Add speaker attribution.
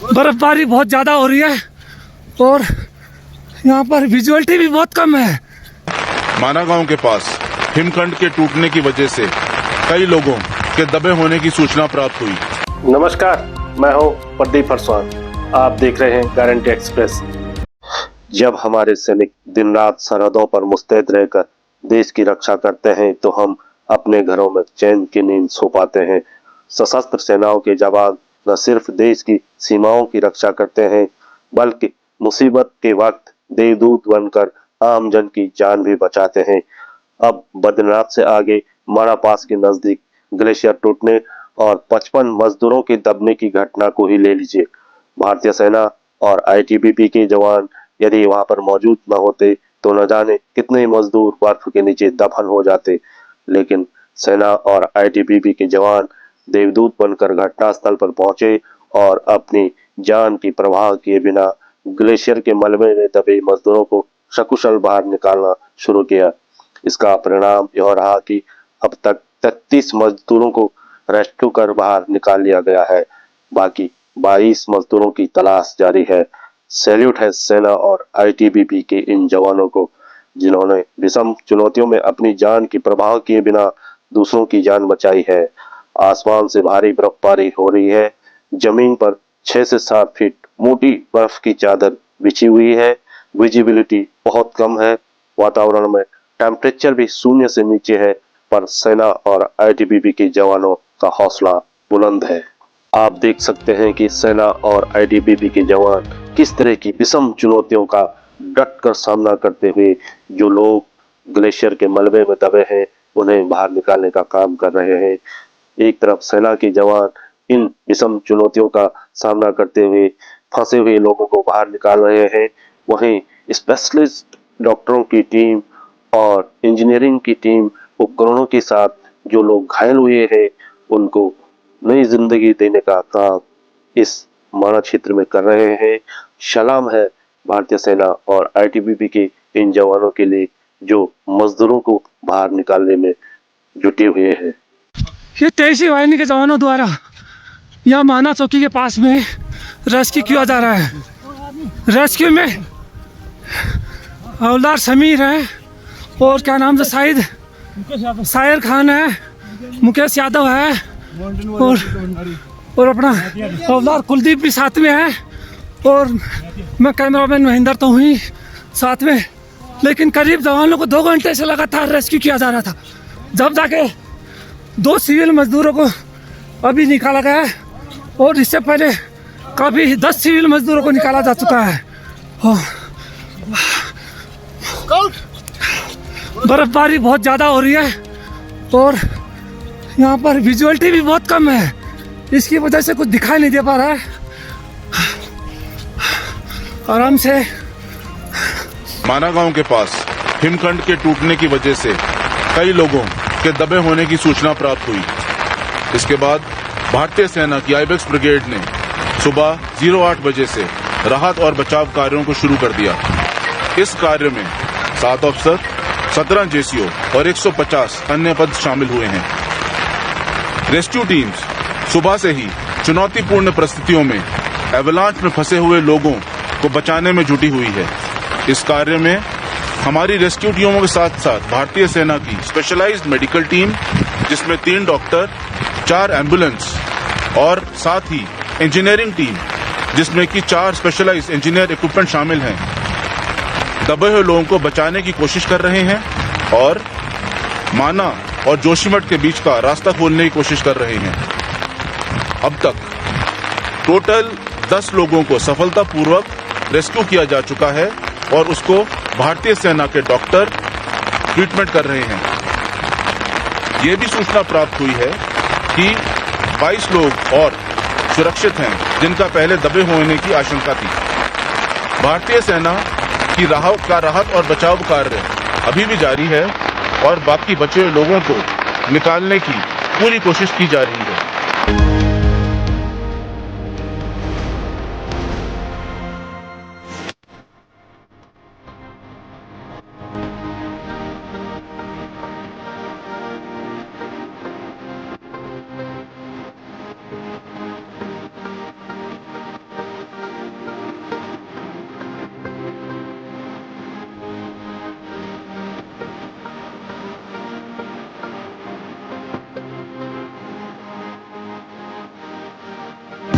Speaker 1: बर्फबारी बहुत ज़्यादा हो रही है और यहाँ पर विजुअलिटी भी बहुत कम है।
Speaker 2: माना गांव के पास हिमखंड के टूटने की वजह से कई लोगों के दबे होने की सूचना प्राप्त हुई।
Speaker 3: नमस्कार, मैं हूं प्रदीप फरसवान। आप देख रहे हैं गारंटी एक्सप्रेस। जब हमारे सैनिक दिन रात सरहदों पर मुस्तैद रहकर देश की रक्षा करते हैं तो हम अपने घरों में चैन की नींद सो पाते हैं। सशस्त्र सेनाओं के जवान न सिर्फ देश की सीमाओं की रक्षा करते हैं बल्कि मुसीबत के वक्त देवदूत बनकर आम जन की जान भी बचाते हैं। अब बद्रीनाथ से आगे मारा पास के नजदीक ग्लेशियर टूटने और 55 मजदूरों के दबने की घटना को ही ले लीजिए। भारतीय सेना और आईटीबीपी के जवान यदि वहां पर मौजूद न होते तो न जाने कितने मजदूर बर्फ के नीचे दफन हो जाते, लेकिन सेना और आईटीबीपी के जवान देवदूत बनकर घटनास्थल पर पहुंचे और अपनी जान की परवाह किए बिना ग्लेशियर के मलबे में दबे मजदूरों को सकुशल बाहर निकालना शुरू किया। इसका परिणाम यह रहा कि अब तक 33 मजदूरों को रेस्क्यू कर बाहर निकाल लिया गया है। बाकी 22 मजदूरों की तलाश जारी है। सैल्यूट है सेना और आईटीबीपी के इन जवानों को, जिन्होंने विषम चुनौतियों में अपनी जान की परवाह किए बिना दूसरों की जान बचाई है। आसमान से भारी बर्फबारी हो रही है। जमीन पर 6 से 7 फीट मोटी बर्फ की चादर बिछी हुई है। विजिबिलिटी बहुत कम है। वातावरण में टेम्परेचर भी शून्य से नीचे है, पर सेना और आईटीबीपी के जवानों का हौसला बुलंद है। आप देख सकते हैं कि सेना और आईटीबीपी के जवान किस तरह की विषम चुनौतियों का डट कर सामना करते हुए जो लोग ग्लेशियर के मलबे में दबे हैं उन्हें बाहर निकालने का काम कर रहे हैं। एक तरफ सेना के जवान इन विषम चुनौतियों का सामना करते हुए फंसे हुए लोगों को बाहर निकाल रहे हैं, वहीं स्पेशलिस्ट डॉक्टरों की टीम और इंजीनियरिंग की टीम उपकरणों के साथ जो लोग घायल हुए हैं उनको नई जिंदगी देने का काम इस माना क्षेत्र में कर रहे हैं। सलाम है भारतीय सेना और आईटीबीपी के इन जवानों के लिए जो मजदूरों को बाहर निकालने में जुटे हुए हैं।
Speaker 1: ये 23वीं वाहिनी के जवानों द्वारा यहाँ माना चौकी के पास में रेस्क्यू किया जा रहा है। रेस्क्यू में हवलदार समीर है और क्या नाम से साहिर खान है, मुकेश यादव है और अपना हवलदार कुलदीप भी साथ में है और मैं कैमरामैन महेंद्र तो हुई साथ में। लेकिन करीब जवानों को 2 घंटे से लगातार रेस्क्यू किया जा रहा था, जब जाके 2 सिविल मजदूरों को अभी निकाला गया है और इससे पहले काफ़ी 10 सिविल मजदूरों को निकाला जा चुका है। बर्फबारी बहुत ज़्यादा हो रही है और यहाँ पर विजुअलिटी भी बहुत कम है, इसकी वजह से कुछ दिखाई नहीं दे पा रहा है। आराम से
Speaker 2: माना गांव के पास हिमखंड के टूटने की वजह से कई लोगों के दबे होने की सूचना प्राप्त हुई। इसके बाद भारतीय सेना की आइबेक्स ब्रिगेड ने सुबह 08 बजे से राहत और बचाव कार्यों को शुरू कर दिया। इस कार्य में 7 अफसर, 17 जेसीओ और 150 अन्य पद शामिल हुए हैं। रेस्क्यू टीम्स सुबह से ही चुनौतीपूर्ण परिस्थितियों में एवलांच में फंसे हुए लोगों को बचाने में जुटी हुई है। इस कार्य में हमारी रेस्क्यू टीमों के साथ साथ भारतीय सेना की स्पेशलाइज्ड मेडिकल टीम, जिसमें 3 डॉक्टर, 4 एम्बुलेंस और साथ ही इंजीनियरिंग टीम, जिसमें कि 4 स्पेशलाइज्ड इंजीनियर इक्विपमेंट शामिल हैं, दबे हुए लोगों को बचाने की कोशिश कर रहे हैं और माना और जोशीमठ के बीच का रास्ता खोलने की कोशिश कर रहे हैं। अब तक टोटल 10 लोगों को सफलतापूर्वक रेस्क्यू किया जा चुका है और उसको भारतीय सेना के डॉक्टर ट्रीटमेंट कर रहे हैं। ये भी सूचना प्राप्त हुई है कि 22 लोग और सुरक्षित हैं, जिनका पहले दबे होने की आशंका थी। भारतीय सेना की राहत और बचाव कार्य अभी भी जारी है और बाकी बचे हुए लोगों को निकालने की पूरी कोशिश की जा रही है।